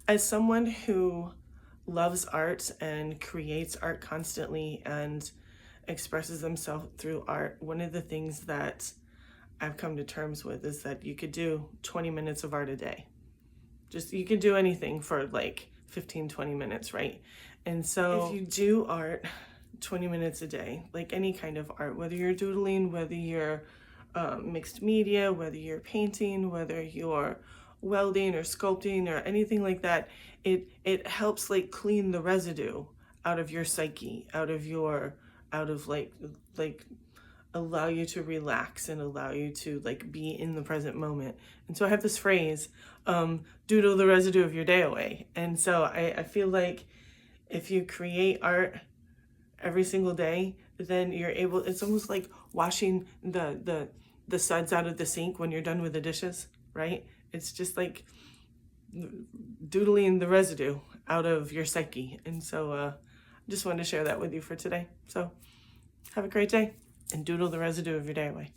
As someone who loves art and creates art constantly and expresses themselves through art, one of the things that I've come to terms with is that you could do 20 minutes of art a day. Just, you could do anything for like 15, 20 minutes, right? And so if you do art 20 minutes a day, like any kind of art, whether you're doodling, whether you're mixed media, whether you're painting, whether you're welding or sculpting or anything like that, it helps like clean the residue out of your psyche, out of like allow you to relax and allow you to like be in the present moment. And so I have this phrase, doodle the residue of your day away. And so I feel like if you create art every single day, then you're able, it's almost like washing the suds out of the sink when you're done with the dishes, right? It's just like doodling the residue out of your psyche. And so I just wanted to share that with you for today. So have a great day and doodle the residue of your day away.